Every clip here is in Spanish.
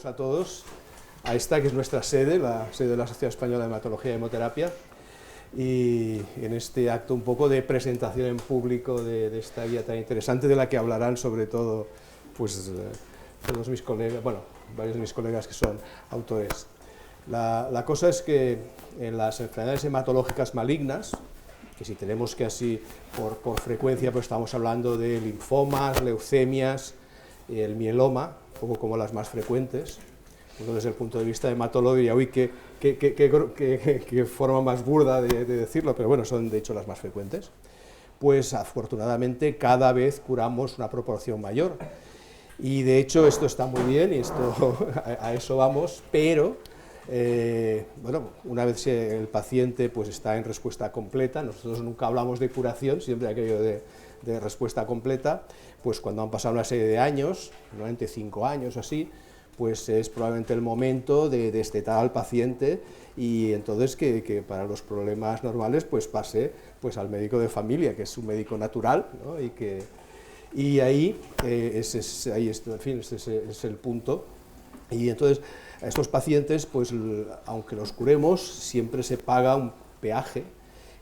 bienvenidos a todos a esta que es nuestra sede, la sede de la Sociedad Española de Hematología y Hemoterapia, y en este acto un poco de presentación en público de esta guía tan interesante, de la que hablarán sobre todo pues, todos mis colegas, bueno, varios de mis colegas que son autores. La cosa es que en las enfermedades hematológicas malignas, que si tenemos que así por frecuencia, pues estamos hablando de linfomas, leucemias, el mieloma, un poco como las más frecuentes. Uno desde el punto de vista hematólogo diría, uy, qué forma más burda de decirlo, pero bueno, son de hecho las más frecuentes. Pues afortunadamente cada vez curamos una proporción mayor. Y de hecho esto está muy bien y a eso vamos, pero bueno, una vez el paciente pues está en respuesta completa, nosotros nunca hablamos de curación, siempre aquello de respuesta completa, pues cuando han pasado una serie de años, normalmente 5 años o así, pues es probablemente el momento de destetar al paciente y entonces que para los problemas normales pues pase pues al médico de familia, que es un médico natural, ¿no? Y ahí, ese es el punto. Y entonces a estos pacientes, pues aunque los curemos, siempre se paga un peaje,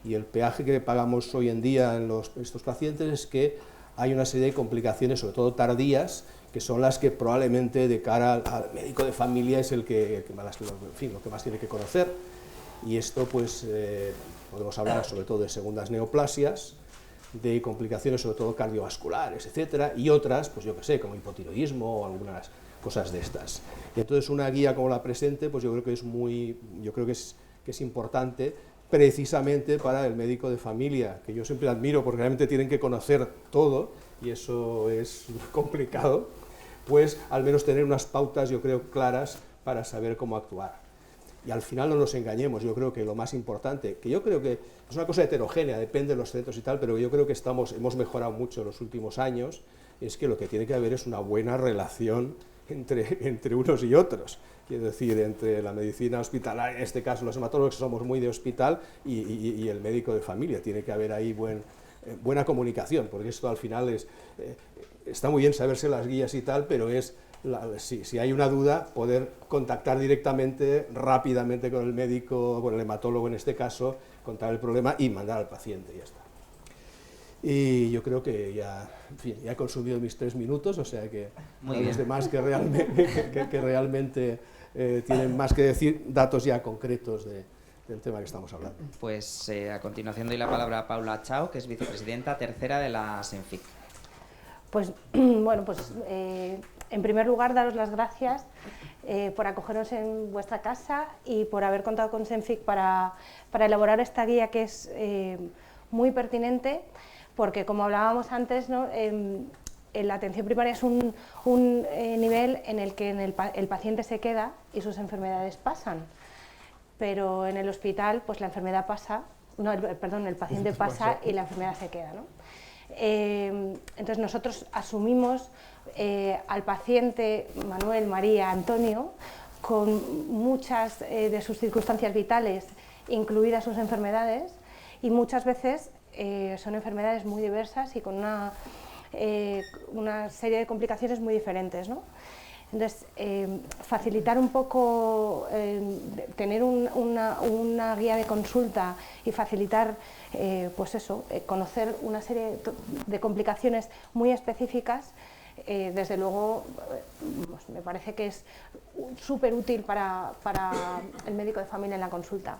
y el peaje que pagamos hoy en día en estos pacientes es que hay una serie de complicaciones, sobre todo tardías, que son las que probablemente de cara al médico de familia es lo que más tiene que conocer. Y esto pues podemos hablar sobre todo de segundas neoplasias, de complicaciones sobre todo cardiovasculares, etcétera, y otras, pues yo que sé, como hipotiroidismo o algunas cosas de estas. Y entonces una guía como la presente, pues yo creo que es importante precisamente para el médico de familia, que yo siempre admiro porque realmente tienen que conocer todo, y eso es complicado, pues al menos tener unas pautas, yo creo, claras para saber cómo actuar. Y al final no nos engañemos, yo creo que lo más importante, que yo creo que es una cosa heterogénea, depende de los centros y tal, pero yo creo que hemos mejorado mucho en los últimos años, es que lo que tiene que haber es una buena relación entre unos y otros. Quiero decir, entre la medicina hospitalaria, en este caso los hematólogos somos muy de hospital, y el médico de familia. Tiene que haber ahí buena comunicación, porque esto al final está muy bien saberse las guías y tal, pero si hay una duda, poder contactar directamente, rápidamente con el médico, con el hematólogo en este caso, contar el problema y mandar al paciente, y ya está. Y yo creo que ya he consumido mis 3 minutos, o sea que los demás que realmente tienen más que decir, datos ya concretos del tema que estamos hablando. Pues a continuación doy la palabra a Paula Chao, que es vicepresidenta tercera de la SENFIC. Pues bueno, en primer lugar daros las gracias por acogernos en vuestra casa y por haber contado con SENFIC para elaborar esta guía, que es muy pertinente, porque como hablábamos antes, ¿no? En la atención primaria es un nivel en el que el paciente se queda y sus enfermedades pasan, pero en el hospital pues la enfermedad pasa, el paciente pasa y la enfermedad se queda, ¿no? Entonces nosotros asumimos al paciente Manuel, María, Antonio, con muchas de sus circunstancias vitales, incluidas sus enfermedades, y muchas veces son enfermedades muy diversas y con una serie de complicaciones muy diferentes, ¿no? Entonces, facilitar un poco, tener una guía de consulta y facilitar, conocer una serie de complicaciones muy específicas, desde luego, me parece que es súper útil para el médico de familia en la consulta.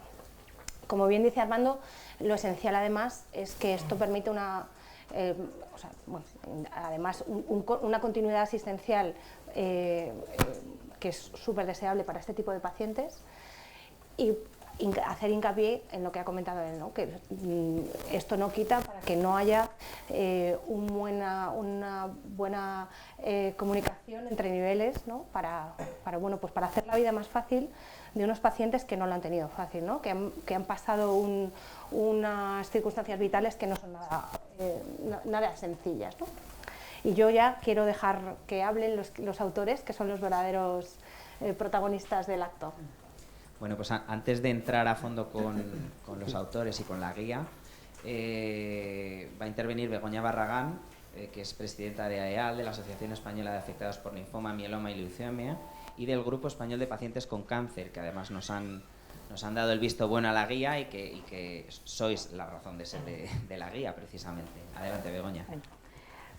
Como bien dice Armando, lo esencial además es que esto permite además una continuidad asistencial que es súper deseable para este tipo de pacientes, y hacer hincapié en lo que ha comentado él, ¿no? Que esto no quita para que no haya una buena comunicación entre niveles, ¿no? Para hacer la vida más fácil de unos pacientes que no lo han tenido fácil, ¿no? Que han pasado unas circunstancias vitales que no son nada sencillas, ¿no? Y yo ya quiero dejar que hablen los autores, que son los verdaderos protagonistas del acto. Bueno, pues antes de entrar a fondo con los autores y con la guía, va a intervenir Begoña Barragán, que es presidenta de AEAL, de la Asociación Española de Afectados por Linfoma, Mieloma y Leucemia, y del Grupo Español de Pacientes con Cáncer, que además nos han dado el visto bueno a la guía y que sois la razón de ser de la guía, precisamente. Adelante, Begoña. Bueno,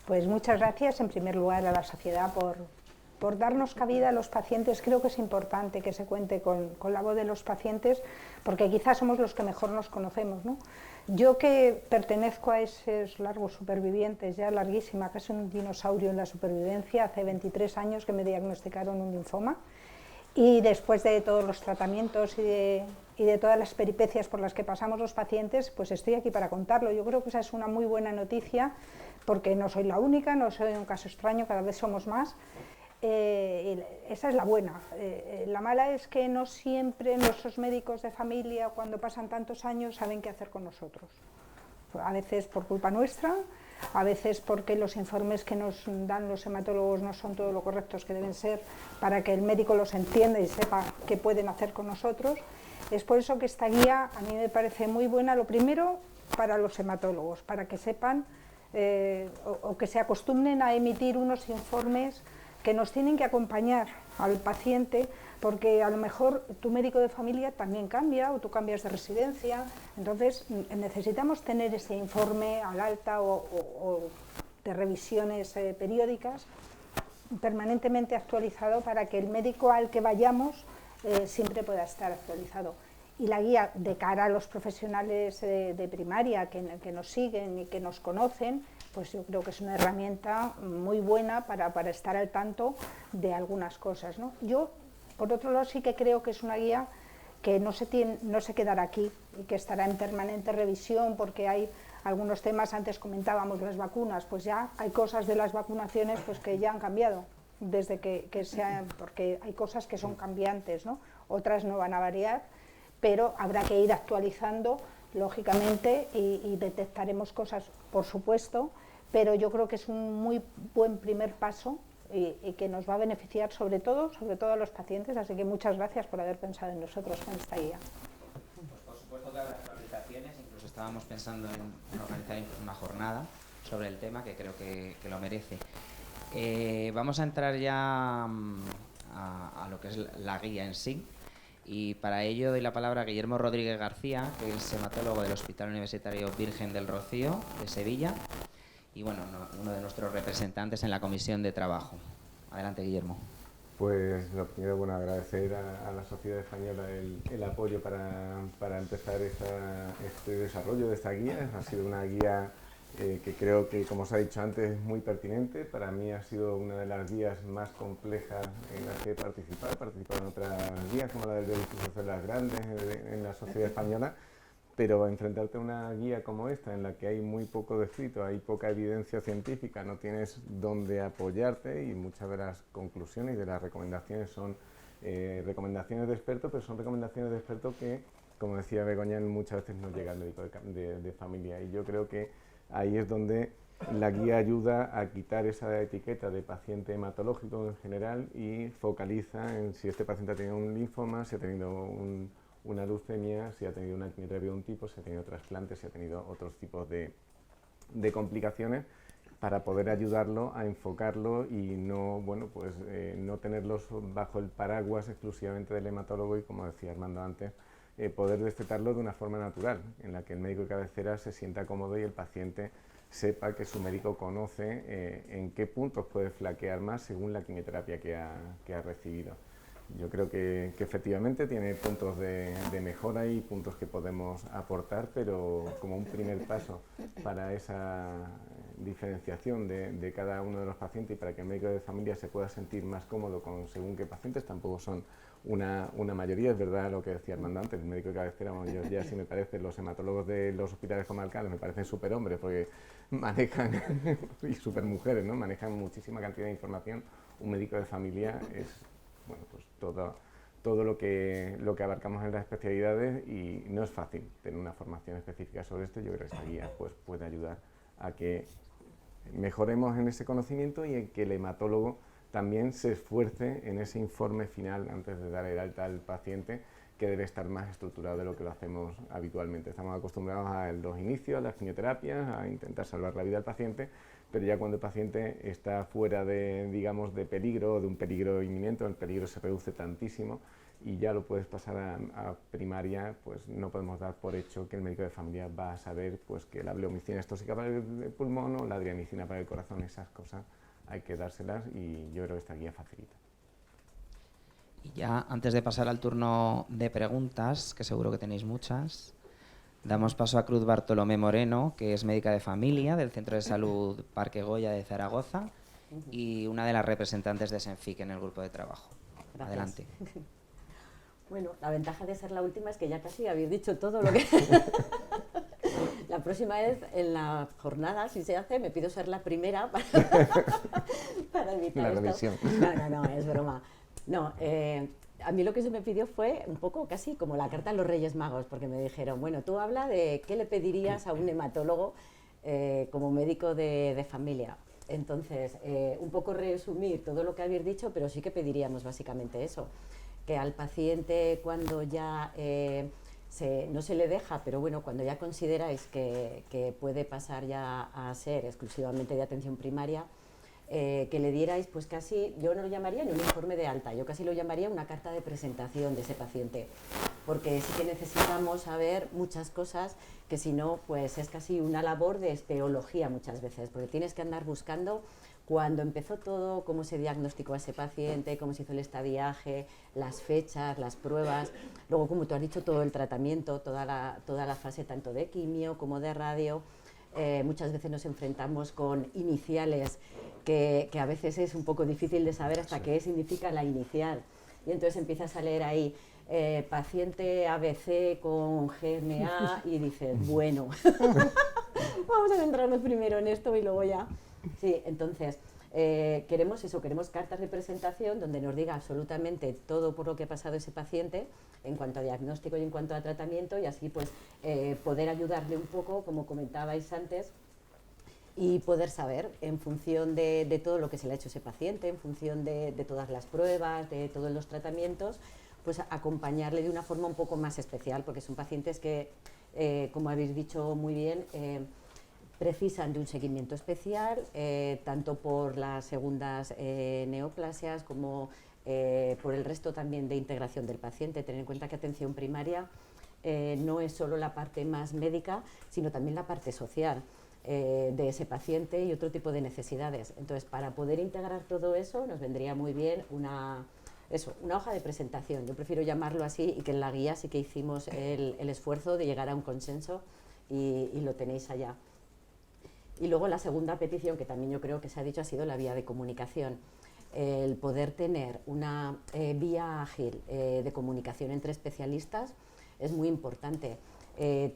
pues muchas gracias, en primer lugar, a la sociedad por darnos cabida a los pacientes. Creo que es importante que se cuente con la voz de los pacientes, porque quizás somos los que mejor nos conocemos, ¿no? Yo, que pertenezco a esos largos supervivientes, ya larguísima, casi un dinosaurio en la supervivencia, hace 23 años que me diagnosticaron un linfoma, y después de todos los tratamientos y de todas las peripecias por las que pasamos los pacientes, pues estoy aquí para contarlo. Yo creo que esa es una muy buena noticia, porque no soy la única, no soy un caso extraño, cada vez somos más. Esa es la buena. La mala es que no siempre nuestros médicos de familia, cuando pasan tantos años, saben qué hacer con nosotros. A veces por culpa nuestra, a veces porque los informes que nos dan los hematólogos no son todo lo correctos que deben ser para que el médico los entienda y sepa qué pueden hacer con nosotros. Es por eso que esta guía a mí me parece muy buena, lo primero para los hematólogos, para que sepan o que se acostumbren a emitir unos informes que nos tienen que acompañar al paciente, porque a lo mejor tu médico de familia también cambia o tú cambias de residencia, entonces necesitamos tener ese informe al alta o de revisiones periódicas permanentemente actualizado para que el médico al que vayamos siempre pueda estar actualizado. Y la guía de cara a los profesionales de primaria que nos siguen y que nos conocen, pues yo creo que es una herramienta muy buena para estar al tanto de algunas cosas, ¿no? Yo, por otro lado, sí que creo que es una guía que no se quedará aquí y que estará en permanente revisión, porque hay algunos temas, antes comentábamos las vacunas, pues ya hay cosas de las vacunaciones pues que ya han cambiado, desde porque hay cosas que son cambiantes, ¿no? Otras no van a variar, pero habrá que ir actualizando, lógicamente, y detectaremos cosas, por supuesto, pero yo creo que es un muy buen primer paso y que nos va a beneficiar sobre todo a los pacientes, así que muchas gracias por haber pensado en nosotros con esta guía. Pues por supuesto que habrá actualizaciones, incluso estábamos pensando en organizar una jornada sobre el tema, que creo que lo merece. Vamos a entrar ya a lo que es la guía en sí. Y para ello doy la palabra a Guillermo Rodríguez García, que es hematólogo del Hospital Universitario Virgen del Rocío de Sevilla y bueno, uno de nuestros representantes en la Comisión de Trabajo. Adelante, Guillermo. Pues lo primero, bueno, agradecer a la sociedad española el apoyo para empezar este desarrollo de esta guía. Ha sido una guía que creo que, como os ha dicho antes, es muy pertinente. Para mí ha sido una de las guías más complejas en las que he participado. He participado en otras guías, como la del edificio de las grandes en la sociedad española, pero enfrentarte a una guía como esta, en la que hay muy poco descrito, hay poca evidencia científica, no tienes dónde apoyarte, y muchas de las conclusiones y de las recomendaciones son recomendaciones de expertos, pero son recomendaciones de expertos que, como decía Begoña, muchas veces no llega al médico de familia, y yo creo que ahí es donde la guía ayuda a quitar esa etiqueta de paciente hematológico en general y focaliza en si este paciente ha tenido un linfoma, si ha tenido una leucemia, si ha tenido una quimioterapia de un tipo, si ha tenido trasplantes, si ha tenido otros tipos de complicaciones, para poder ayudarlo a enfocarlo y no, bueno, pues, no tenerlos bajo el paraguas exclusivamente del hematólogo y, como decía Armando antes, poder destetarlo de una forma natural, en la que el médico de cabecera se sienta cómodo y el paciente sepa que su médico conoce en qué puntos puede flaquear más según la quimioterapia que ha recibido. Yo creo que efectivamente tiene puntos de mejora y puntos que podemos aportar, pero como un primer paso para esa diferenciación de cada uno de los pacientes y para que el médico de familia se pueda sentir más cómodo con según qué pacientes, tampoco son una mayoría, es verdad lo que decía Armando antes, el médico de cabecera, bueno, yo ya sí me parece, los hematólogos de los hospitales comarcales me parecen súper hombres porque manejan, y súper mujeres, ¿no? Manejan muchísima cantidad de información. Un médico de familia es, bueno, pues todo lo que abarcamos en las especialidades, y no es fácil tener una formación específica sobre esto. Yo creo que esta guía pues puede ayudar a que mejoremos en ese conocimiento y en que el hematólogo también se esfuerce en ese informe final antes de dar el alta al paciente, que debe estar más estructurado de lo que lo hacemos habitualmente. Estamos acostumbrados a los inicios, a las quimioterapias, a intentar salvar la vida al paciente, pero ya cuando el paciente está fuera de, digamos, de peligro, de un peligro inminente, el peligro se reduce tantísimo y ya lo puedes pasar a primaria, pues no podemos dar por hecho que el médico de familia va a saber pues, que la bleomicina es tóxica para el pulmón o la adriamicina para el corazón. Esas cosas hay que dárselas y yo creo que esta guía facilita. Y ya antes de pasar al turno de preguntas, que seguro que tenéis muchas, damos paso a Cruz Bartolomé Moreno, que es médica de familia del Centro de Salud Parque Goya de Zaragoza y una de las representantes de SENFIC en el grupo de trabajo. Gracias. Adelante. Bueno, la ventaja de ser la última es que ya casi habéis dicho todo lo que... La próxima vez en la jornada, si se hace, me pido ser la primera para evitar la revisión. No, es broma. No, a mí lo que se me pidió fue un poco casi como la carta a los Reyes Magos, porque me dijeron, bueno, tú habla de qué le pedirías a un hematólogo como médico de familia. Entonces, un poco resumir todo lo que habéis dicho, pero sí que pediríamos básicamente eso, que al paciente cuando ya no se le deja, pero bueno, cuando ya consideráis que puede pasar ya a ser exclusivamente de atención primaria, que le dierais, pues casi, yo no lo llamaría ni un informe de alta, yo casi lo llamaría una carta de presentación de ese paciente, porque sí que necesitamos saber muchas cosas que si no, pues es casi una labor de espeología muchas veces, porque tienes que andar buscando cuándo empezó todo, cómo se diagnosticó a ese paciente, cómo se hizo el estadiaje, las fechas, las pruebas, luego, como tú has dicho, todo el tratamiento, toda la fase tanto de quimio como de radio. Muchas veces nos enfrentamos con iniciales que a veces es un poco difícil de saber hasta qué significa la inicial. Y entonces empiezas a leer ahí paciente ABC con GMA y dices, bueno, vamos a centrarnos primero en esto y luego ya. Sí, entonces queremos eso, queremos cartas de presentación donde nos diga absolutamente todo por lo que ha pasado ese paciente en cuanto a diagnóstico y en cuanto a tratamiento y así pues poder ayudarle un poco, como comentabais antes, y poder saber en función de todo lo que se le ha hecho a ese paciente, en función de todas las pruebas, de todos los tratamientos, pues acompañarle de una forma un poco más especial, porque son pacientes que, como habéis dicho muy bien, precisan de un seguimiento especial, tanto por las segundas neoplasias como por el resto también de integración del paciente. Tener en cuenta que atención primaria no es solo la parte más médica, sino también la parte social de ese paciente y otro tipo de necesidades. Entonces, para poder integrar todo eso, nos vendría muy bien una hoja de presentación. Yo prefiero llamarlo así y que en la guía sí que hicimos el esfuerzo de llegar a un consenso y lo tenéis allá. Y luego la segunda petición, que también yo creo que se ha dicho, ha sido la vía de comunicación. El poder tener una vía ágil de comunicación entre especialistas es muy importante,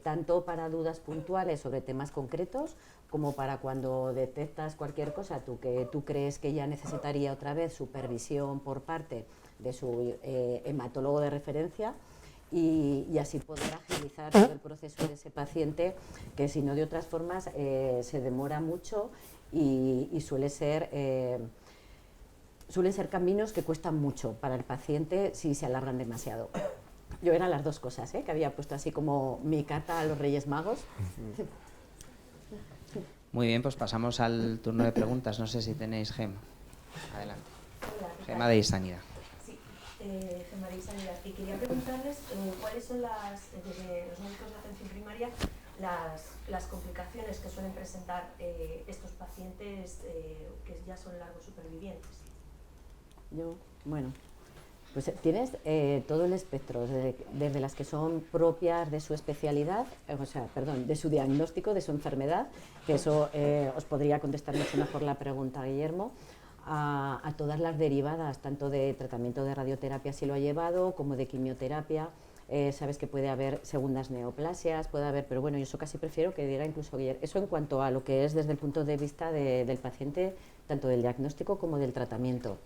tanto para dudas puntuales sobre temas concretos, como para cuando detectas cualquier cosa que tú crees que ya necesitaría otra vez supervisión por parte de su hematólogo de referencia, y así poder agilizar todo el proceso de ese paciente, que si no de otras formas se demora mucho y suelen ser caminos que cuestan mucho para el paciente si se alargan demasiado. Yo eran las dos cosas que había puesto así como mi carta a los Reyes Magos. Muy bien, pues pasamos al turno de preguntas. No sé si tenéis Gema. Adelante. Hola, Gema de Isanidad. Sí, Gema de Isanidad. Y quería preguntarles cuáles son desde los médicos de atención primaria, las complicaciones que suelen presentar estos pacientes que ya son largos supervivientes. Bueno, pues tienes todo el espectro, desde las que son propias de su especialidad, de su diagnóstico, de su enfermedad, que eso os podría contestar mucho mejor la pregunta Guillermo, a todas las derivadas, tanto de tratamiento de radioterapia si lo ha llevado, como de quimioterapia. Sabes que puede haber segundas neoplasias, puede haber, pero bueno, yo eso casi prefiero que diga incluso Guillermo. Eso en cuanto a lo que es desde el punto de vista del paciente, tanto del diagnóstico como del tratamiento.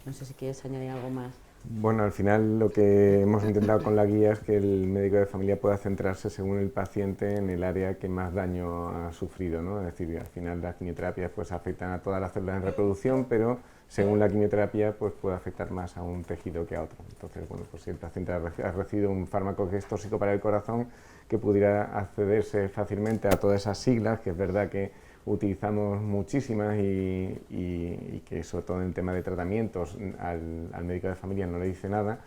No sé si quieres añadir algo más. Bueno, al final lo que hemos intentado con la guía es que el médico de familia pueda centrarse según el paciente en el área que más daño ha sufrido, ¿no? Es decir, al final las quimioterapias pues afectan a todas las células en reproducción, pero según la quimioterapia pues puede afectar más a un tejido que a otro. Entonces, bueno, pues si el paciente ha recibido un fármaco que es tóxico para el corazón, que pudiera accederse fácilmente a todas esas siglas, que es verdad que utilizamos muchísimas y que sobre todo en el tema de tratamientos al médico de familia no le dice nada,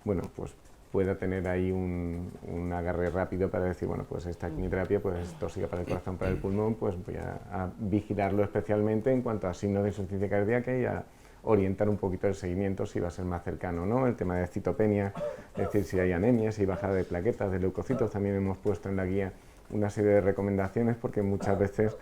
bueno, pues pueda tener ahí un agarre rápido para decir, bueno, pues esta quimioterapia pues es tóxica para el corazón, para el pulmón, pues voy a vigilarlo especialmente en cuanto a signos de insuficiencia cardíaca y a orientar un poquito el seguimiento si va a ser más cercano o no, el tema de citopenia, es decir, si hay anemia, si hay bajada de plaquetas, de leucocitos, también hemos puesto en la guía una serie de recomendaciones porque muchas veces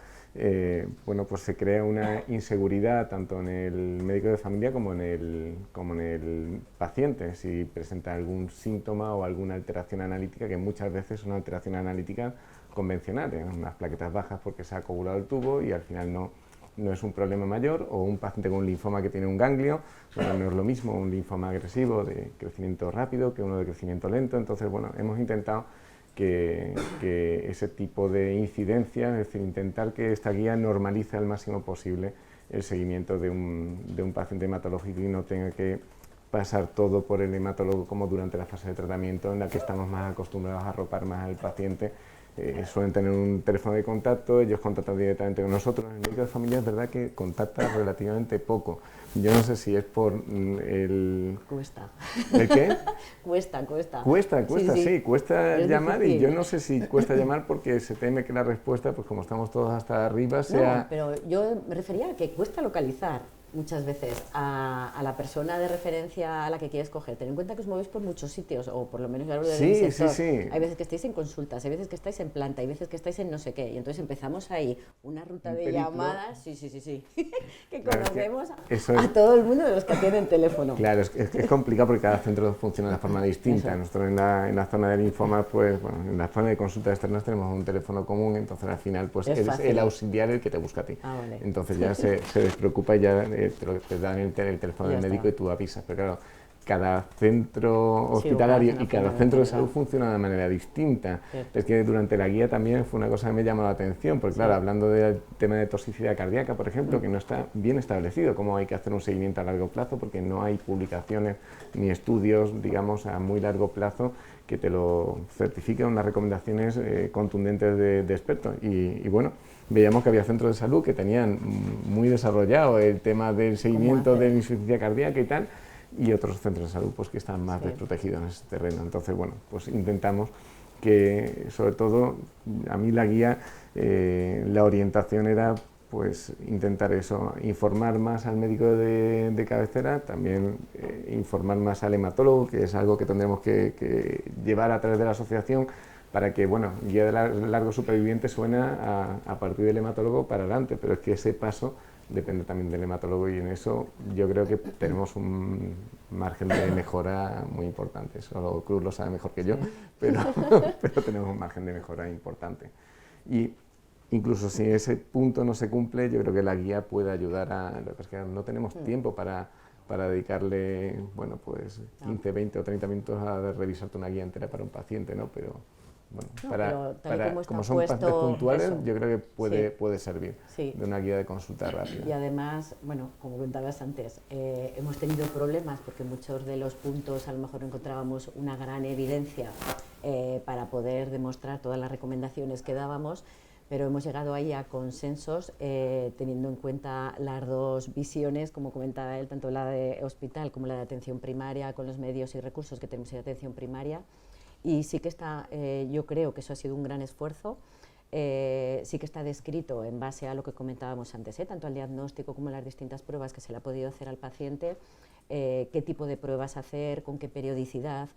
bueno, pues se crea una inseguridad tanto en el médico de familia como en el paciente si presenta algún síntoma o alguna alteración analítica, que muchas veces son alteraciones analíticas convencionales, unas plaquetas bajas porque se ha coagulado el tubo y al final no es un problema mayor, o un paciente con un linfoma que tiene un ganglio, bueno, no es lo mismo un linfoma agresivo de crecimiento rápido que uno de crecimiento lento. Entonces, bueno, hemos intentado que ese tipo de incidencias, es decir, intentar que esta guía normalice al máximo posible el seguimiento de un paciente hematológico y no tenga que pasar todo por el hematólogo como durante la fase de tratamiento en la que estamos más acostumbrados a arropar más al paciente. Suelen tener un teléfono de contacto, ellos contactan directamente con nosotros. El médico de familia es verdad que contacta relativamente poco. Yo no sé si es por el... Cuesta. ¿El qué? Cuesta. Cuesta, sí, cuesta Es llamar difícil. y yo no sé si cuesta llamar porque se teme que la respuesta, pues como estamos todos hasta arriba, sea... No, pero yo me refería a que cuesta localizar muchas veces a la persona de referencia a la que quieres coger. Ten en cuenta que os movéis por muchos sitios, o por lo menos yo hablo del Sí, sector. sí. Hay veces que estáis en consultas, hay veces que estáis en planta, hay veces que estáis en no sé qué, y entonces empezamos ahí una ruta Un de periplo. llamadas, sí, que Claro, es que conocemos eso es- a todo el mundo de los que atienden teléfono. Claro, es complicado porque cada centro funciona de forma distinta. Eso. Nosotros en la zona del linfoma, pues bueno, en la zona de consultas externas tenemos un teléfono común, entonces al final pues Es eres fácil. el auxiliar el que te busca a ti. Ah, vale. Entonces ya se despreocupa y ya te dan el teléfono Ya del médico está. y tú avisas. Pero claro, cada centro Sí, hospitalario o cada y cada zona centro de de salud funciona de manera distinta. Cierto. Es que durante la guía también fue una cosa que me llamó la atención, porque claro, hablando del tema de toxicidad cardíaca, por ejemplo, que no está bien establecido cómo hay que hacer un seguimiento a largo plazo, porque no hay publicaciones ni estudios, digamos, a muy largo plazo que te lo certifiquen, unas recomendaciones contundentes de expertos. Y bueno, veíamos que había centros de salud que tenían muy desarrollado el tema del seguimiento hacer? de la insuficiencia cardíaca y tal, y otros centros de salud pues que están más Sí. desprotegidos en ese terreno. Entonces, bueno, pues intentamos que, sobre todo, a mí la guía, la orientación era pues intentar eso, informar más al médico de cabecera, también informar más al hematólogo, que es algo que tendremos que llevar a través de la asociación para que, bueno, guía de largo superviviente suena a partir del hematólogo para adelante, pero es que ese paso depende también del hematólogo y en eso yo creo que tenemos un margen de mejora muy importante. Solo Cruz lo sabe mejor que yo, pero tenemos un margen de mejora importante. Y incluso si ese punto no se cumple, yo creo que la guía puede ayudar a... Lo que pasa es que no tenemos tiempo para dedicarle, bueno, pues 15, 20 o 30 minutos a revisarte una guía entera para un paciente, ¿no? Pero bueno, No, pero tal y como está como son pacientes puesto puntuales, eso. yo creo que Sí. puede servir Sí. de una guía de consulta Y rápida. además, bueno, como comentabas antes, hemos tenido problemas porque muchos de los puntos a lo mejor no encontrábamos una gran evidencia para poder demostrar todas las recomendaciones que dábamos, pero hemos llegado ahí a consensos teniendo en cuenta las dos visiones, como comentaba él, tanto la de hospital como la de atención primaria, con los medios y recursos que tenemos en atención primaria. Y sí que está, yo creo que eso ha sido un gran esfuerzo. Sí que está descrito en base a lo que comentábamos antes, tanto al diagnóstico como a las distintas pruebas que se le ha podido hacer al paciente, qué tipo de pruebas hacer, con qué periodicidad,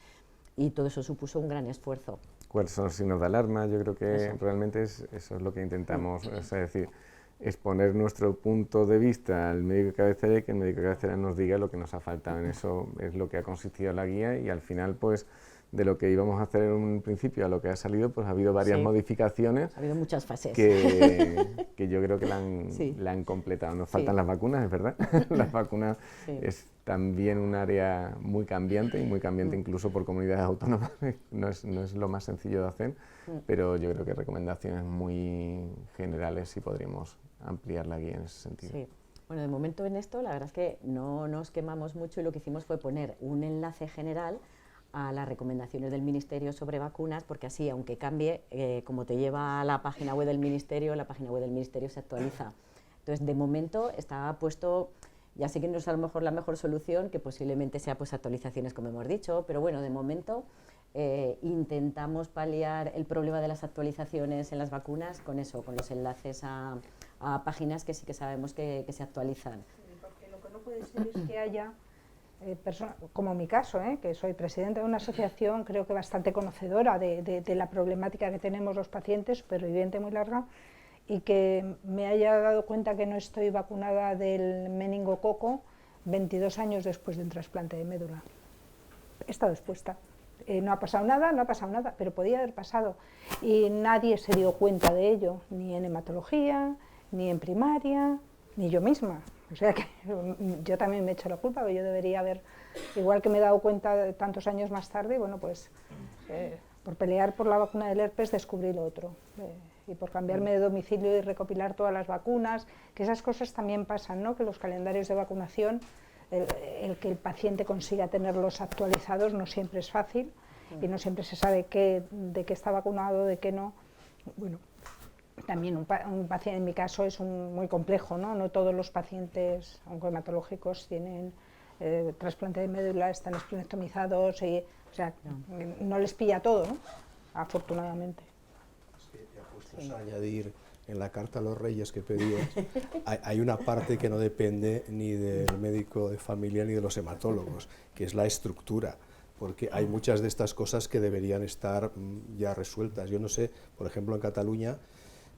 y todo eso supuso un gran esfuerzo. ¿Cuáles son los signos de alarma? Yo creo que Eso. realmente eso es lo que intentamos, es decir, exponer nuestro punto de vista al médico de cabecera y que el médico de cabecera nos diga lo que nos ha faltado. En eso es lo que ha consistido la guía y al final pues de lo que íbamos a hacer en un principio a lo que ha salido, pues ha habido varias modificaciones. Ha habido muchas fases. Que yo creo que la han completado. Nos faltan las vacunas, es verdad. Las vacunas es también un área muy cambiante, y muy cambiante incluso por comunidades autónomas. No es lo más sencillo de hacer, pero yo creo que recomendaciones muy generales sí podríamos ampliar la guía en ese sentido. Sí. Bueno, de momento en esto la verdad es que no nos quemamos mucho, y lo que hicimos fue poner un enlace general a las recomendaciones del Ministerio sobre vacunas, porque así, aunque cambie, como te lleva a la página web del Ministerio, la página web del Ministerio se actualiza. Entonces, de momento está puesto, ya sé que no es a lo mejor la mejor solución, que posiblemente sea pues actualizaciones, como hemos dicho, pero bueno, de momento intentamos paliar el problema de las actualizaciones en las vacunas con eso, con los enlaces a páginas que sí que sabemos que se actualizan. Porque lo que no puede ser es que haya como mi caso, que soy presidenta de una asociación, creo que bastante conocedora de la problemática que tenemos los pacientes, superviviente muy larga, y que me haya dado cuenta que no estoy vacunada del meningococo 22 años después de un trasplante de médula. He estado expuesta. No ha pasado nada, pero podía haber pasado. Y nadie se dio cuenta de ello, ni en hematología, ni en primaria, ni yo misma. O sea que yo también me echo la culpa, que yo debería haber, igual que me he dado cuenta tantos años más tarde, bueno, pues por pelear por la vacuna del herpes descubrí lo otro. Y por cambiarme de domicilio y recopilar todas las vacunas, que esas cosas también pasan, ¿no? Que los calendarios de vacunación, el que el paciente consiga tenerlos actualizados no siempre es fácil, y no siempre se sabe de qué está vacunado, de qué no. Bueno, también un paciente, en mi caso, es muy complejo, ¿no? No todos los pacientes oncohematológicos tienen trasplante de médula, están esplenectomizados, o sea, no les pilla todo, ¿no? Afortunadamente. Es que ya puestos a añadir en la carta a los Reyes que pedías, hay una parte que no depende ni del médico de familia ni de los hematólogos, que es la estructura, porque hay muchas de estas cosas que deberían estar ya resueltas. Yo no sé, por ejemplo, en Cataluña,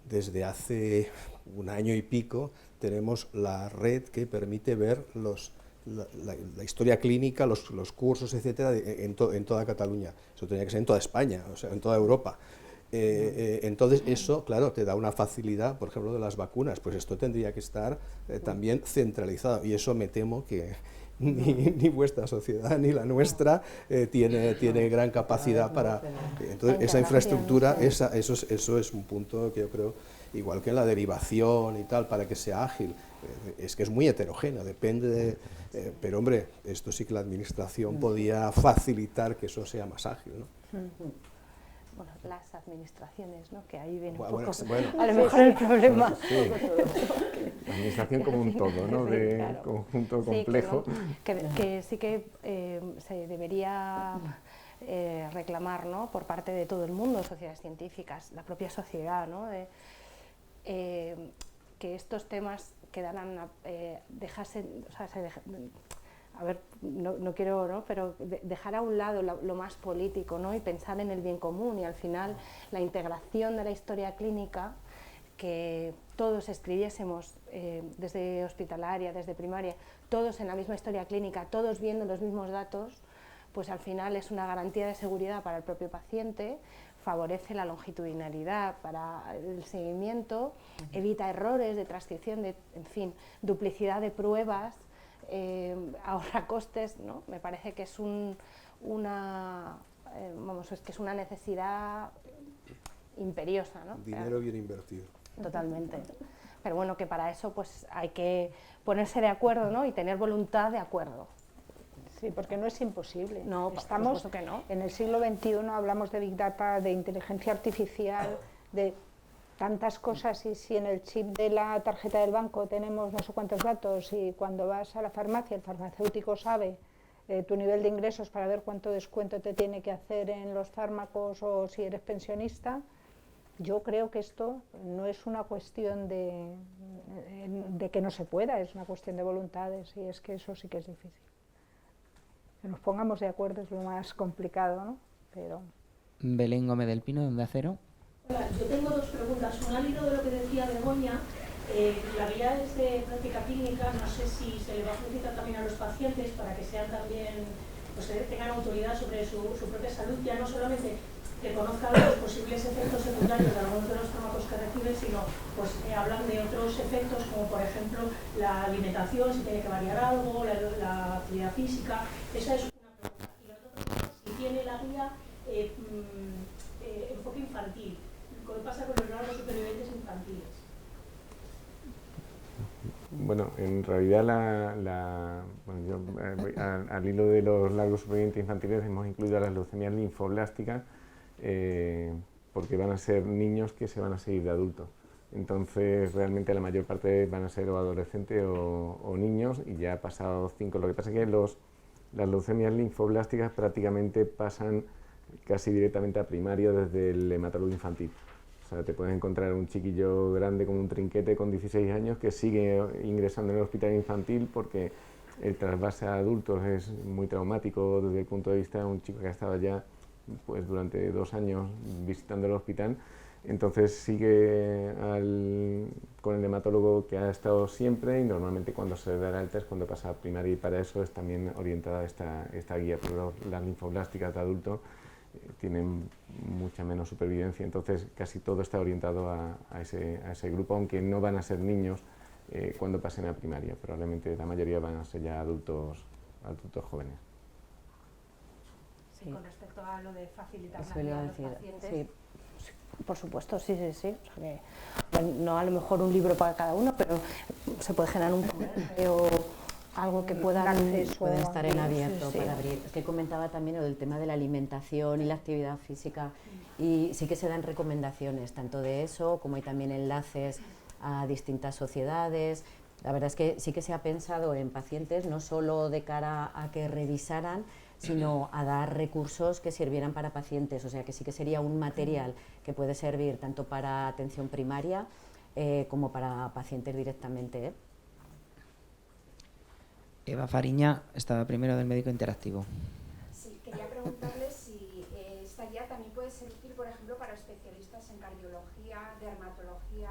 desde hace un año y pico, tenemos la red que permite ver la historia clínica, los cursos, etcétera, en toda Cataluña. Eso tenía que ser en toda España, o sea, en toda Europa. Entonces eso, claro, te da una facilidad, por ejemplo, de las vacunas, pues esto tendría que estar también centralizado, y eso me temo que ni vuestra sociedad ni la nuestra tiene gran capacidad para... Entonces esa infraestructura, eso es un punto que yo creo, igual que en la derivación y tal, para que sea ágil, es que es muy heterogéneo, depende de... pero hombre, esto sí que la administración podía facilitar que eso sea más ágil, ¿no? Bueno, las administraciones, ¿no? Que ahí viene un Bueno, poco, bueno. a lo mejor el problema. Sí. La administración como un todo, ¿no? De claro. conjunto complejo. Que sí que se debería reclamar, ¿no? Por parte de todo el mundo, sociedades científicas, la propia sociedad, ¿no? Que estos temas quedaran, dejarse, o sea, a ver, no quiero, ¿no? Pero dejar a un lado lo más político, ¿no? Y pensar en el bien común, y al final la integración de la historia clínica, que todos escribiésemos desde hospitalaria, desde primaria, todos en la misma historia clínica, todos viendo los mismos datos, pues al final es una garantía de seguridad para el propio paciente, favorece la longitudinalidad para el seguimiento, evita errores de transcripción, en fin, duplicidad de pruebas, ahorra costes, ¿no? Me parece que es una necesidad imperiosa, ¿no? Dinero bien invertido. Totalmente. Pero bueno, que para eso pues hay que ponerse de acuerdo, ¿no? Y tener voluntad de acuerdo. Sí, porque no es imposible. No, estamos por supuesto que no. En el siglo XXI, hablamos de Big Data, de inteligencia artificial, de tantas cosas, y si en el chip de la tarjeta del banco tenemos no sé cuántos datos, y cuando vas a la farmacia el farmacéutico sabe tu nivel de ingresos para ver cuánto descuento te tiene que hacer en los fármacos, o si eres pensionista, yo creo que esto no es una cuestión de que no se pueda, es una cuestión de voluntades, y es que eso sí que es difícil. Que nos pongamos de acuerdo es lo más complicado, ¿no? Pero... Belén Gómez del Pino, de Onda Cero. Hola, yo tengo dos preguntas. Una al hilo de lo que decía Begoña. La guía es de práctica clínica, no sé si se le va a solicitar también a los pacientes para que sean también pues que tengan autoridad sobre su propia salud, ya no solamente que conozcan los posibles efectos secundarios de algunos de los fármacos que reciben, sino pues hablan de otros efectos como por ejemplo la alimentación, si tiene que variar algo, la actividad física. Esa es una pregunta. Y la otra pregunta es si tiene la guía enfoque infantil. ¿Qué pasa con los largos supervivientes infantiles? Bueno, en realidad al hilo de los largos supervivientes infantiles hemos incluido a las leucemias linfoblásticas, porque van a ser niños que se van a seguir de adultos. Entonces, realmente la mayor parte van a ser o adolescentes o niños, y ya ha pasado 5. Lo que pasa es que las leucemias linfoblásticas prácticamente pasan casi directamente a primaria desde el hematólogo infantil. O sea, te puedes encontrar un chiquillo grande con un trinquete con 16 años que sigue ingresando en el hospital infantil porque el trasvase a adultos es muy traumático desde el punto de vista de un chico que ha estado ya pues durante 2 años visitando el hospital. Entonces sigue con el hematólogo que ha estado siempre, y normalmente cuando se dará el test, cuando pasa a primaria, y para eso es también orientada esta guía. Pero las linfoblásticas de adultos tienen mucha menos supervivencia, entonces casi todo está orientado a ese grupo, aunque no van a ser niños cuando pasen a primaria. Probablemente la mayoría van a ser ya adultos jóvenes. Sí. Con respecto a lo de facilitar Eso la vida iba a a los decir, pacientes, sí. por supuesto, sí. O sea que, bueno, no a lo mejor un libro para cada uno, pero se puede generar un PDF o algo que pueda puede estar en abierto sí. para abrir. Es que comentaba también el tema de la alimentación y la actividad física, y sí que se dan recomendaciones tanto de eso como hay también enlaces a distintas sociedades. La verdad es que sí que se ha pensado en pacientes no solo de cara a que revisaran, sino a dar recursos que sirvieran para pacientes, o sea que sí que sería un material que puede servir tanto para atención primaria como para pacientes directamente. Eva Fariña estaba primero del médico interactivo. Sí, quería preguntarle si esta guía también puede ser útil, por ejemplo, para especialistas en cardiología, dermatología,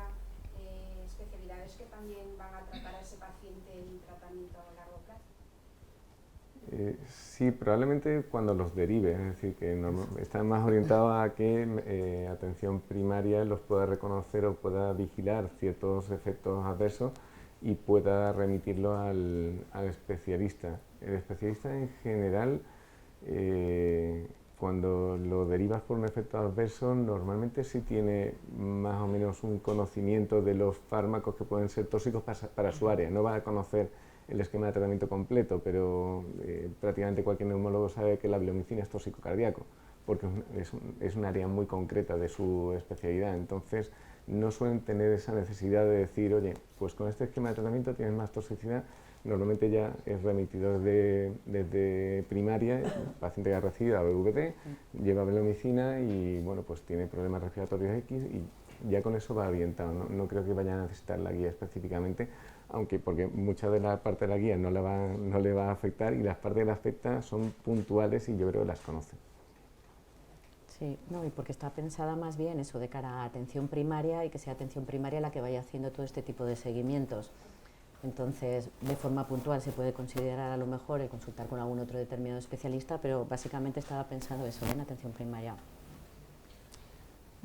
especialidades que también van a tratar a ese paciente en tratamiento a largo plazo. Sí, probablemente cuando los derive, es decir, que están más orientados a que atención primaria los pueda reconocer o pueda vigilar ciertos efectos adversos y pueda remitirlo al especialista. El especialista en general, cuando lo derivas por un efecto adverso, normalmente sí tiene más o menos un conocimiento de los fármacos que pueden ser tóxicos para su área. No va a conocer el esquema de tratamiento completo, pero prácticamente cualquier neumólogo sabe que la bleomicina es tóxico cardíaco, porque es un área muy concreta de su especialidad. Entonces no suelen tener esa necesidad de decir, oye, pues con este esquema de tratamiento tienes más toxicidad. Normalmente ya es remitido desde primaria, el paciente que ha recibido ABVD, lleva bleomicina y bueno, pues tiene problemas respiratorios X, y ya con eso va orientado. No creo que vayan a necesitar la guía específicamente, porque mucha de la parte de la guía no le va a afectar, y las partes que le afectan son puntuales y yo creo que las conocen. Sí, no, y porque está pensada más bien eso de cara a atención primaria, y que sea atención primaria la que vaya haciendo todo este tipo de seguimientos. Entonces, de forma puntual se puede considerar a lo mejor el consultar con algún otro determinado especialista, pero básicamente estaba pensando eso en atención primaria.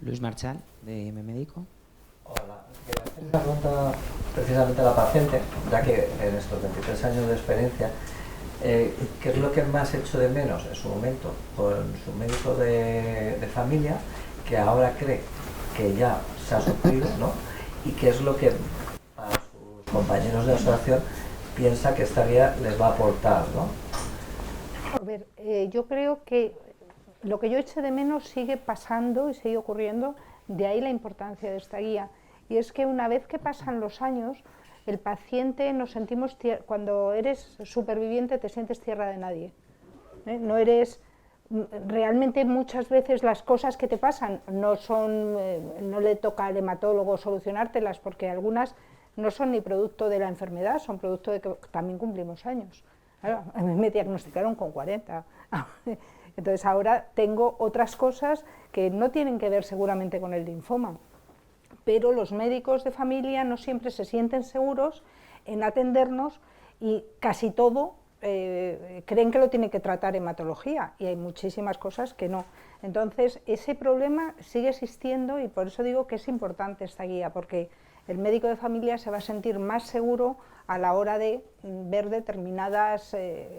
Luis Marchal, de MMédico. Hola, quería hacer una pregunta precisamente a la paciente, ya que en estos 23 años de experiencia, ¿qué es lo que más echo de menos en su momento con su médico de familia, que ahora cree que ya se ha sufrido, ¿no? Y qué es lo que a sus compañeros de asociación piensa que esta guía les va a aportar, ¿no? A ver, yo creo que lo que yo echo de menos sigue pasando y sigue ocurriendo, de ahí la importancia de esta guía. Y es que una vez que pasan los años, el paciente nos sentimos, cuando eres superviviente te sientes tierra de nadie. No eres, realmente muchas veces las cosas que te pasan no le toca al hematólogo solucionártelas, porque algunas no son ni producto de la enfermedad, son producto de que también cumplimos años. Claro, a mí me diagnosticaron con 40. Entonces ahora tengo otras cosas que no tienen que ver seguramente con el linfoma, pero los médicos de familia no siempre se sienten seguros en atendernos, y casi todo creen que lo tienen que tratar hematología y hay muchísimas cosas que no. Entonces, ese problema sigue existiendo y por eso digo que es importante esta guía, porque el médico de familia se va a sentir más seguro a la hora de ver determinadas,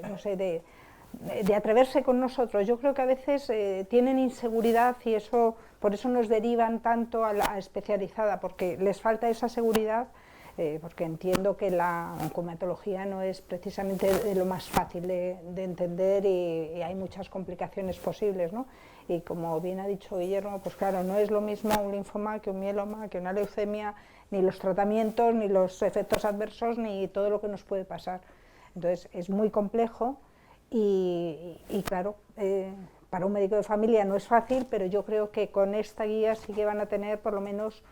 no sé, de atreverse con nosotros. Yo creo que a veces tienen inseguridad y eso, por eso nos derivan tanto a la especializada, porque les falta esa seguridad, porque entiendo que la oncohematología no es precisamente lo más fácil de entender y hay muchas complicaciones posibles, ¿no? Y como bien ha dicho Guillermo, pues claro, no es lo mismo un linfoma que un mieloma, que una leucemia, ni los tratamientos, ni los efectos adversos, ni todo lo que nos puede pasar. Entonces es muy complejo y claro, para un médico de familia no es fácil, pero yo creo que con esta guía sí que van a tener por lo menos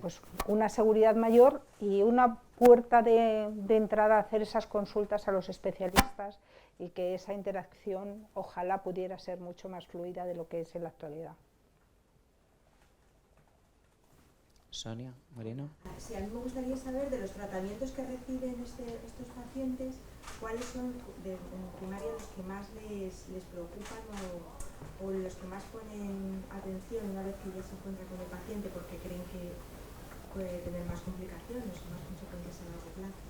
pues una seguridad mayor y una puerta de entrada a hacer esas consultas a los especialistas y que esa interacción ojalá pudiera ser mucho más fluida de lo que es en la actualidad. Sonia Moreno. Sí, a mí me gustaría saber de los tratamientos que reciben estos pacientes, cuáles son en primaria los que más les preocupan o los que más ponen atención una vez que ya se encuentran con el paciente porque creen que puede tener más complicaciones o más consecuencias a largo plazo.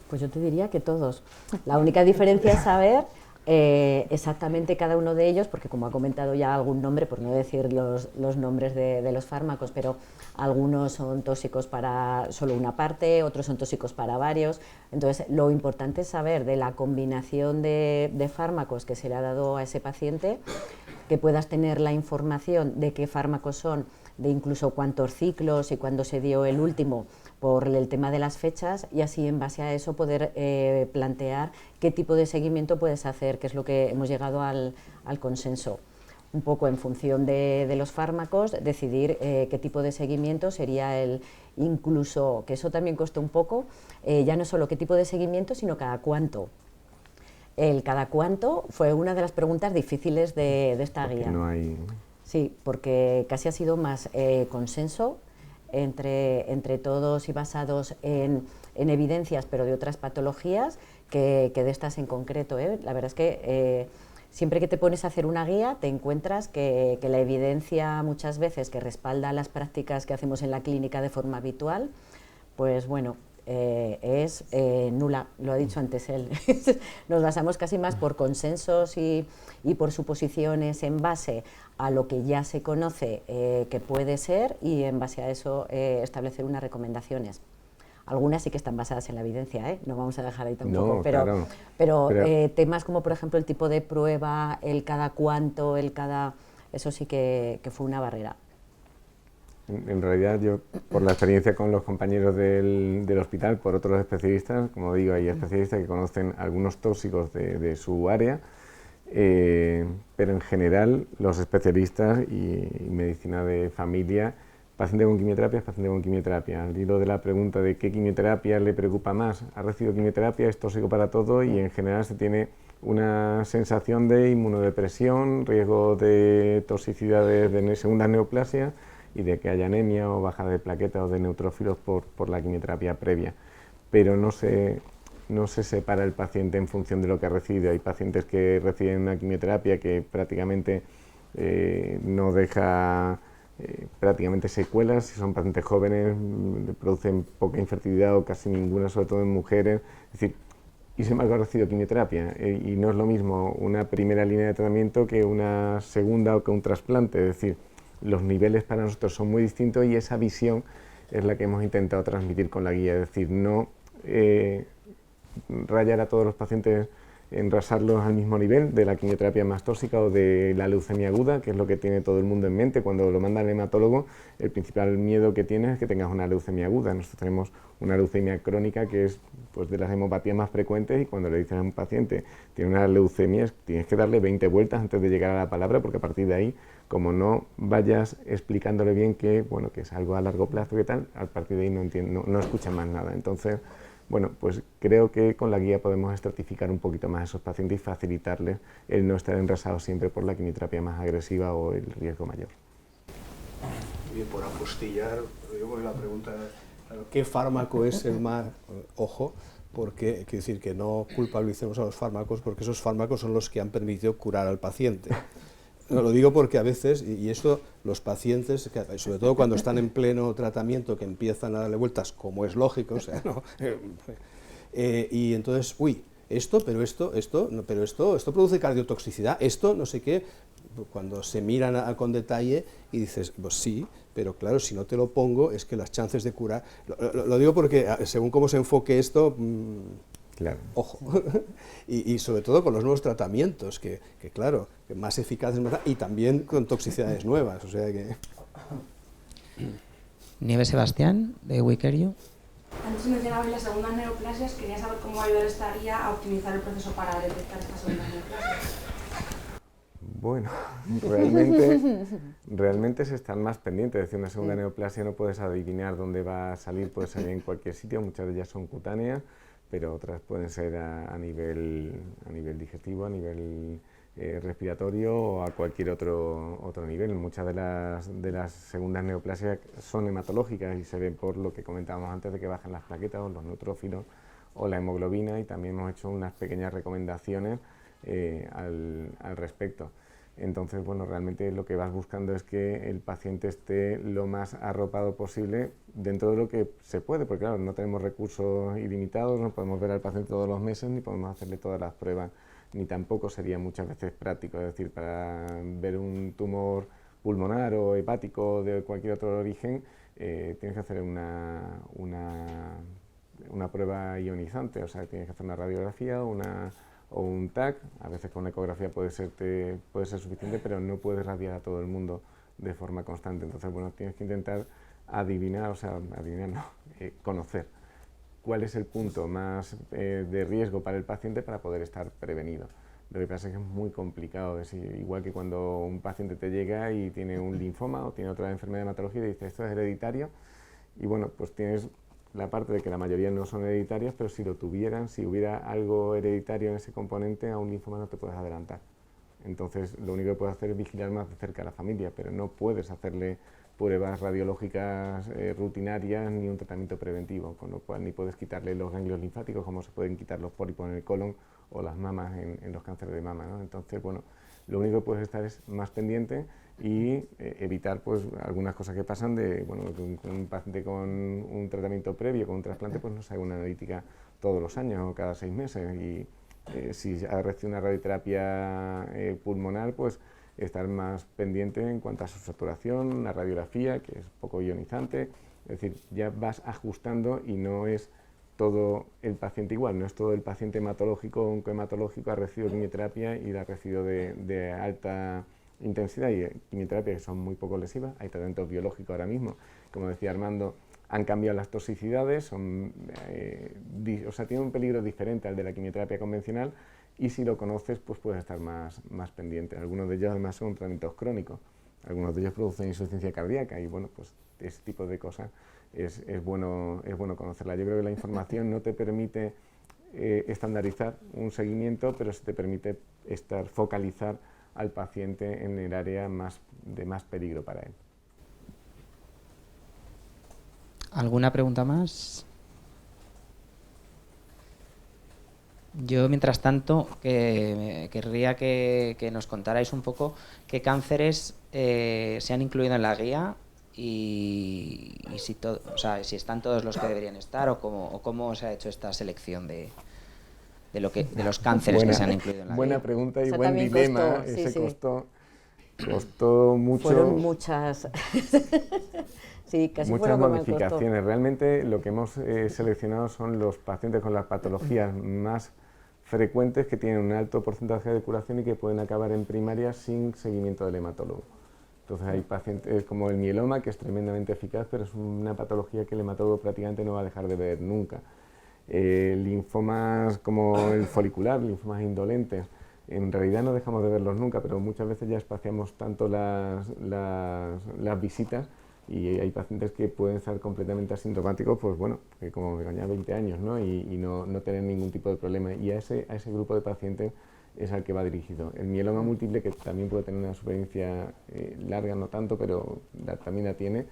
Pues yo te diría que todos. La única diferencia es saber exactamente cada uno de ellos, porque como ha comentado ya algún nombre, por no decir los nombres de los fármacos, pero algunos son tóxicos para solo una parte, otros son tóxicos para varios. Entonces, lo importante es saber de la combinación de fármacos que se le ha dado a ese paciente, que puedas tener la información de qué fármacos son, de incluso cuántos ciclos y cuándo se dio el último, por el tema de las fechas, y así en base a eso poder plantear qué tipo de seguimiento puedes hacer, que es lo que hemos llegado al consenso. Un poco en función de los fármacos, decidir qué tipo de seguimiento sería incluso, que eso también cuesta un poco, ya no solo qué tipo de seguimiento, sino cada cuánto. El cada cuánto fue una de las preguntas difíciles de esta guía. No hay... Sí, porque casi ha sido más consenso entre todos y basados en evidencias, pero de otras patologías que de estas en concreto. La verdad es que siempre que te pones a hacer una guía te encuentras que la evidencia muchas veces que respalda las prácticas que hacemos en la clínica de forma habitual, pues bueno, es nula, lo ha dicho antes él. Nos basamos casi más por consensos y por suposiciones en base a lo que ya se conoce que puede ser y en base a eso establecer unas recomendaciones. Algunas sí que están basadas en la evidencia, no vamos a dejar ahí tampoco, no, pero, claro. pero temas como por ejemplo el tipo de prueba, el cada cuánto, eso sí que fue una barrera. En realidad yo, por la experiencia con los compañeros del hospital, por otros especialistas, como digo, hay especialistas que conocen algunos tóxicos de su área, pero en general los especialistas y medicina de familia, paciente con quimioterapia es paciente con quimioterapia. Al hilo de la pregunta de qué quimioterapia le preocupa más, ha recibido quimioterapia, es tóxico para todo y en general se tiene una sensación de inmunodepresión, riesgo de toxicidad de segunda neoplasia y de que haya anemia o baja de plaquetas o de neutrófilos por la quimioterapia previa. Pero no se separa el paciente en función de lo que ha recibido. Hay pacientes que reciben una quimioterapia que prácticamente no deja prácticamente secuelas, si son pacientes jóvenes, producen poca infertilidad o casi ninguna, sobre todo en mujeres. Es decir, y sin embargo ha recibido quimioterapia y no es lo mismo una primera línea de tratamiento que una segunda o que un trasplante. Es decir, los niveles para nosotros son muy distintos y esa visión es la que hemos intentado transmitir con la guía, es decir, no rayar a todos los pacientes, enrasarlos al mismo nivel de la quimioterapia más tóxica o de la leucemia aguda, que es lo que tiene todo el mundo en mente. Cuando lo manda al hematólogo, el principal miedo que tienes es que tengas una leucemia aguda. Nosotros tenemos una leucemia crónica que es pues, de las hemopatías más frecuentes y cuando le dices a un paciente tiene una leucemia, tienes que darle 20 vueltas antes de llegar a la palabra, porque a partir de ahí, como no vayas explicándole bien que, bueno, que es algo a largo plazo, que tal, a partir de ahí no escucha más nada. Entonces, bueno, pues creo que con la guía podemos estratificar un poquito más a esos pacientes y facilitarles el no estar enrasados siempre por la quimioterapia más agresiva o el riesgo mayor. Bien, por apostillar, yo la pregunta, ¿qué fármaco es el más, ojo, porque, quiero decir, que no culpabilicemos a los fármacos, porque esos fármacos son los que han permitido curar al paciente. No, lo digo porque a veces, y esto los pacientes, sobre todo cuando están en pleno tratamiento, que empiezan a darle vueltas, como es lógico, o sea, ¿no? Y entonces, uy, esto produce cardiotoxicidad, esto no sé qué, cuando se miran con detalle y dices, pues sí, pero claro, si no te lo pongo, es que las chances de curar... Lo digo porque según cómo se enfoque esto, claro, ojo. y sobre todo con los nuevos tratamientos, que claro, que más eficaces, y también con toxicidades nuevas, o sea que... Nieves Sebastián, de We Care You. Antes mencionabais las segundas neoplasias, quería saber cómo va a ayudar esta guía a optimizar el proceso para detectar estas segundas neoplasias. Bueno, realmente se están más pendientes. Es decir, una segunda neoplasia no puedes adivinar dónde va a salir, puede salir en cualquier sitio, muchas de ellas son cutáneas, pero otras pueden ser a nivel digestivo, a nivel respiratorio o a cualquier otro nivel. Muchas de las segundas neoplasias son hematológicas y se ven por lo que comentábamos antes de que bajan las plaquetas o los neutrófilos o la hemoglobina, y también hemos hecho unas pequeñas recomendaciones al respecto. Entonces, bueno, realmente lo que vas buscando es que el paciente esté lo más arropado posible dentro de lo que se puede, porque claro, no tenemos recursos ilimitados, no podemos ver al paciente todos los meses, ni podemos hacerle todas las pruebas, ni tampoco sería muchas veces práctico. Es decir, para ver un tumor pulmonar o hepático de cualquier otro origen, tienes que hacer una prueba ionizante, o sea, tienes que hacer una radiografía o un TAC, a veces con ecografía puede ser suficiente, pero no puedes radiar a todo el mundo de forma constante. Entonces, bueno, tienes que intentar conocer cuál es el punto más de riesgo para el paciente para poder estar prevenido. Lo que pasa es que es muy complicado, es igual que cuando un paciente te llega y tiene un linfoma o tiene otra enfermedad de hematología y dice, esto es hereditario, y bueno, pues tienes la parte de que la mayoría no son hereditarias, pero si lo tuvieran, si hubiera algo hereditario en ese componente, a un linfoma no te puedes adelantar. Entonces, lo único que puedes hacer es vigilar más de cerca a la familia, pero no puedes hacerle pruebas radiológicas rutinarias ni un tratamiento preventivo, con lo cual ni puedes quitarle los ganglios linfáticos como se pueden quitar los pólipos en el colon o las mamas en los cánceres de mama, ¿no? Entonces, bueno, lo único que puedes estar es más pendiente y evitar pues algunas cosas que pasan de, bueno, un paciente con un tratamiento previo, con un trasplante, pues no se hace una analítica todos los años o cada 6 meses, y si ha recibido una radioterapia pulmonar, pues estar más pendiente en cuanto a su saturación, la radiografía, que es poco ionizante, es decir, ya vas ajustando y no es todo el paciente igual, no es todo el paciente hematológico o oncohematológico ha recibido quimioterapia y la ha recibido de alta intensidad y quimioterapia que son muy poco lesivas. Hay tratamientos biológicos ahora mismo, como decía Armando, han cambiado las toxicidades, o sea, tienen un peligro diferente al de la quimioterapia convencional, y si lo conoces, pues puedes estar más pendiente. Algunos de ellos además son tratamientos crónicos, algunos de ellos producen insuficiencia cardíaca, y bueno, pues ese tipo de cosas es bueno conocerla. Yo creo que la información no te permite estandarizar un seguimiento, pero sí te permite focalizar al paciente en el área de más peligro para él. ¿Alguna pregunta más? Yo, mientras tanto, querría que nos contarais un poco qué cánceres se han incluido en la guía y si están todos los que deberían estar o cómo se ha hecho esta selección de los cánceres que se han incluido en la guía. Buena pregunta y buen dilema. Costó mucho. Fueron muchas. Sí, casi muchas modificaciones. Realmente lo que hemos seleccionado son los pacientes con las patologías más frecuentes, que tienen un alto porcentaje de curación y que pueden acabar en primaria sin seguimiento del hematólogo. Entonces hay pacientes como el mieloma, que es tremendamente eficaz, pero es una patología que el hematólogo prácticamente no va a dejar de ver nunca. Linfomas como el folicular, linfomas indolentes, en realidad no dejamos de verlos nunca, pero muchas veces ya espaciamos tanto las visitas, y hay pacientes que pueden estar completamente asintomáticos, pues bueno, que como ya 20 años, ¿no? y no tener ningún tipo de problema, y a ese grupo de pacientes es al que va dirigido. El mieloma múltiple, que también puede tener una supervivencia larga, no tanto, pero también la tiene,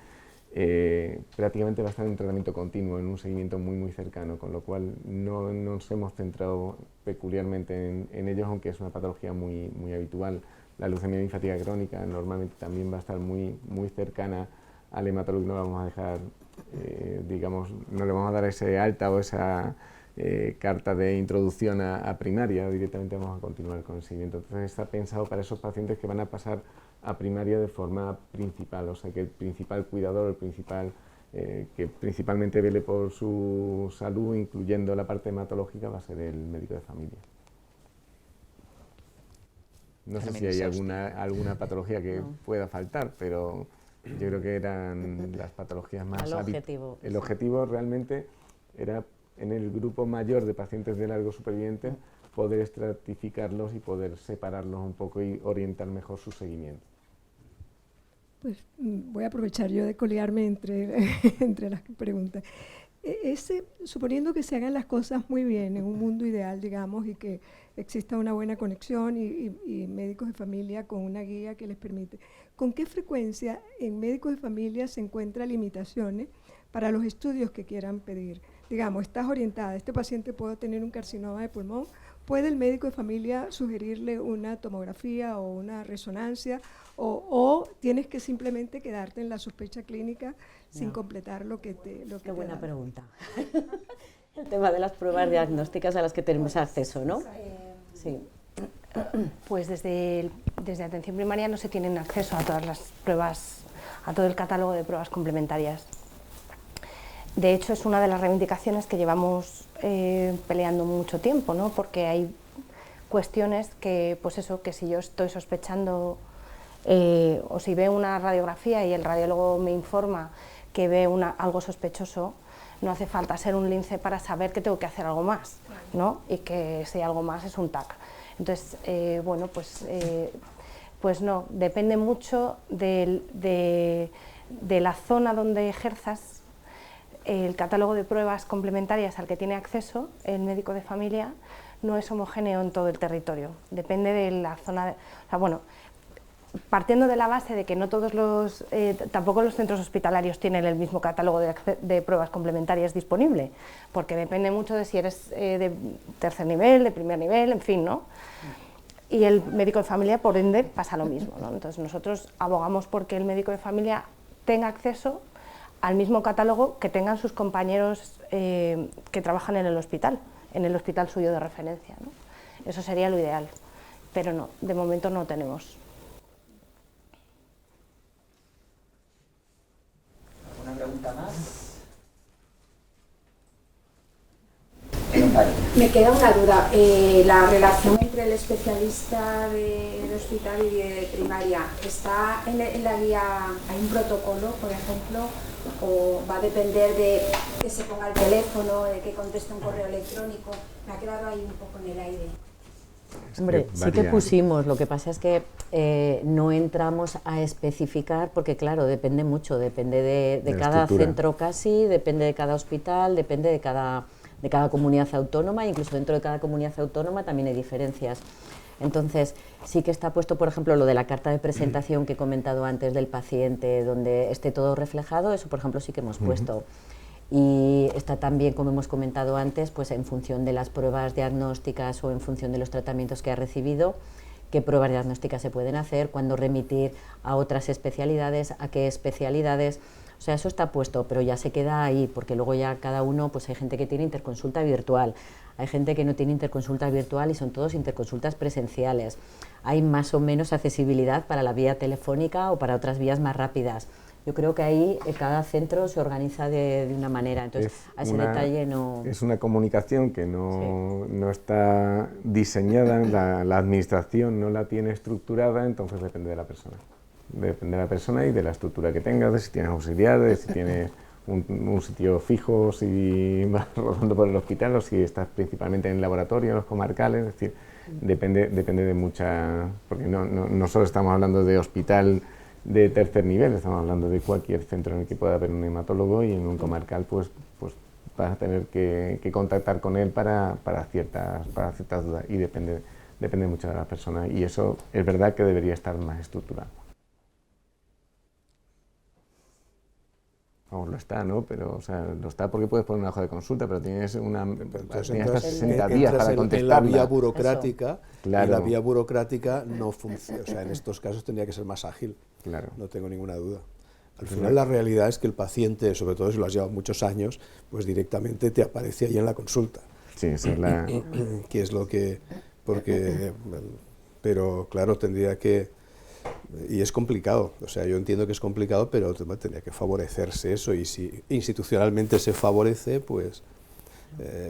prácticamente va a estar en un tratamiento continuo, en un seguimiento muy cercano, con lo cual no nos hemos centrado peculiarmente en ellos, aunque es una patología muy habitual. La leucemia linfática crónica normalmente también va a estar muy cercana al hematólogo y no la vamos a dejar, digamos, no le vamos a dar ese alta o esa carta de introducción a primaria, directamente vamos a continuar con el seguimiento. Entonces está pensado para esos pacientes que van a pasar a primaria de forma principal, o sea que el principal cuidador, el principal que principalmente vele por su salud, incluyendo la parte hematológica, va a ser el médico de familia. No sé si hay alguna patología que pueda faltar, pero yo creo que eran las patologías más objetivo. El objetivo realmente era, en el grupo mayor de pacientes de largo supervivientes, poder estratificarlos y poder separarlos un poco y orientar mejor su seguimiento. Pues voy a aprovechar yo de colearme entre las preguntas. Suponiendo que se hagan las cosas muy bien, en un mundo ideal, digamos, y que exista una buena conexión y médicos de familia con una guía que les permite, ¿con qué frecuencia en médicos de familia se encuentran limitaciones para los estudios que quieran pedir? Digamos, estás orientada, este paciente puede tener un carcinoma de pulmón, ¿puede el médico de familia sugerirle una tomografía o una resonancia o tienes que simplemente quedarte en la sospecha clínica sin completar lo que te Qué buena dan? pregunta. El tema de las pruebas diagnósticas a las que tenemos acceso, ¿no? Sí. Pues desde atención primaria no se tienen acceso a todas las pruebas, a todo el catálogo de pruebas complementarias. De hecho, es una de las reivindicaciones que llevamos peleando mucho tiempo, ¿no? Porque hay cuestiones que, pues eso, que si yo estoy sospechando o si veo una radiografía y el radiólogo me informa que ve algo sospechoso, no hace falta ser un lince para saber que tengo que hacer algo más, ¿no? Y que ese algo más es un TAC. Entonces, bueno, pues no, depende mucho de la zona donde ejerzas. El catálogo de pruebas complementarias al que tiene acceso el médico de familia no es homogéneo en todo el territorio, depende de la zona, o sea, bueno, partiendo de la base de que no todos tampoco los centros hospitalarios tienen el mismo catálogo de pruebas complementarias disponible, porque depende mucho de si eres de tercer nivel, de primer nivel, en fin, ¿no? Y el médico de familia, por ende, pasa lo mismo, ¿no? Entonces nosotros abogamos porque el médico de familia tenga acceso al mismo catálogo que tengan sus compañeros que trabajan en el hospital suyo de referencia, ¿no? Eso sería lo ideal, pero no, de momento no tenemos. ¿Alguna pregunta más? Me queda una duda, la relación entre el especialista del hospital y de primaria, ¿está en la guía, hay un protocolo, por ejemplo, o va a depender de que se ponga el teléfono, de que conteste un correo electrónico? Me ha quedado ahí un poco en el aire. Hombre, sí que pusimos, lo que pasa es que no entramos a especificar porque claro, depende mucho, depende de cada centro casi, depende de cada hospital, depende de cada comunidad autónoma, incluso dentro de cada comunidad autónoma también hay diferencias. Entonces, sí que está puesto, por ejemplo, lo de la carta de presentación que he comentado antes del paciente, donde esté todo reflejado, eso, por ejemplo, sí que hemos puesto. Y está también, como hemos comentado antes, pues en función de las pruebas diagnósticas o en función de los tratamientos que ha recibido, qué pruebas diagnósticas se pueden hacer, cuándo remitir a otras especialidades, a qué especialidades. O sea, eso está puesto, pero ya se queda ahí, porque luego ya cada uno, pues hay gente que tiene interconsulta virtual, hay gente que no tiene interconsulta virtual y son todos interconsultas presenciales. Hay más o menos accesibilidad para la vía telefónica o para otras vías más rápidas. Yo creo que ahí cada centro se organiza de una manera, entonces a ese detalle no... Es una comunicación que no está diseñada, la administración no la tiene estructurada, entonces depende de la persona. Depende de la persona y de la estructura que tengas, de si tienes auxiliares, si tienes un sitio fijo, si vas rodando por el hospital o si estás principalmente en el laboratorio, en los comarcales, es decir, depende de mucha... porque no solo estamos hablando de hospital de tercer nivel, estamos hablando de cualquier centro en el que pueda haber un hematólogo y en un comarcal pues vas a tener que contactar con él para ciertas dudas y depende mucho de la persona y eso es verdad que debería estar más estructurado. vamos, lo está, ¿no? Pero, o sea, lo está porque puedes poner una hoja de consulta, pero tienes Entonces, hasta 60 días entras para en contestarla. la vía burocrática, claro. y la vía burocrática no funciona. O sea, en estos casos tendría que ser más ágil, claro. No tengo ninguna duda. Al final la realidad es que el paciente, sobre todo si lo has llevado muchos años, pues directamente te aparece ahí en la consulta. Sí, esa es la... que es lo que... Pero claro, tendría que... Y es complicado, o sea, yo entiendo que es complicado, pero tendría que favorecerse eso, y si institucionalmente se favorece, pues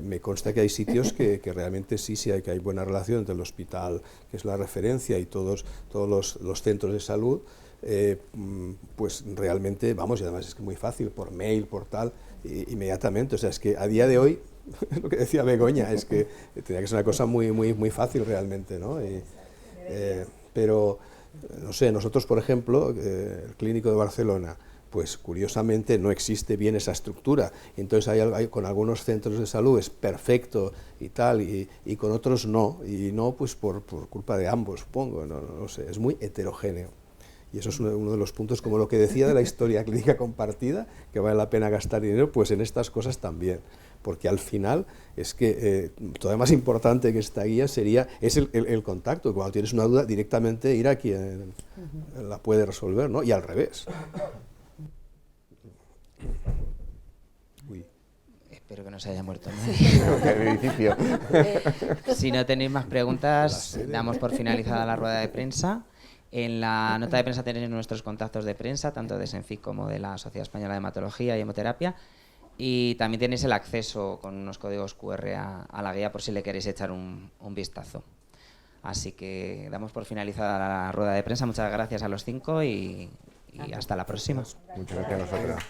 me consta que hay sitios que realmente sí hay buena relación entre el hospital, que es la referencia, y todos los centros de salud, pues realmente, vamos, y además es que es muy fácil, por mail, por tal, inmediatamente, o sea, es que a día de hoy, lo que decía Begoña, es que tendría que ser una cosa muy fácil realmente, ¿no? Pero, no sé, nosotros, por ejemplo, el Clínico de Barcelona, pues curiosamente no existe bien esa estructura, entonces hay con algunos centros de salud es perfecto y tal, y con otros no, y no pues por culpa de ambos, supongo, no sé, es muy heterogéneo. Y eso es uno de los puntos, como lo que decía de la historia clínica compartida, que vale la pena gastar dinero, pues en estas cosas también. Porque al final es que todavía más importante que esta guía es el contacto. Cuando tienes una duda, directamente ir a quien la puede resolver, ¿no? Y al revés. Uy. Espero que no se haya muerto nadie. Si no tenéis más preguntas, damos por finalizada la rueda de prensa. En la nota de prensa tenéis nuestros contactos de prensa, tanto de SENFIC como de la Sociedad Española de Hematología y Hemoterapia. Y también tenéis el acceso con unos códigos QR a la guía por si le queréis echar un vistazo. Así que damos por finalizada la rueda de prensa. Muchas gracias a los 5 y hasta la próxima. Muchas gracias a vosotros.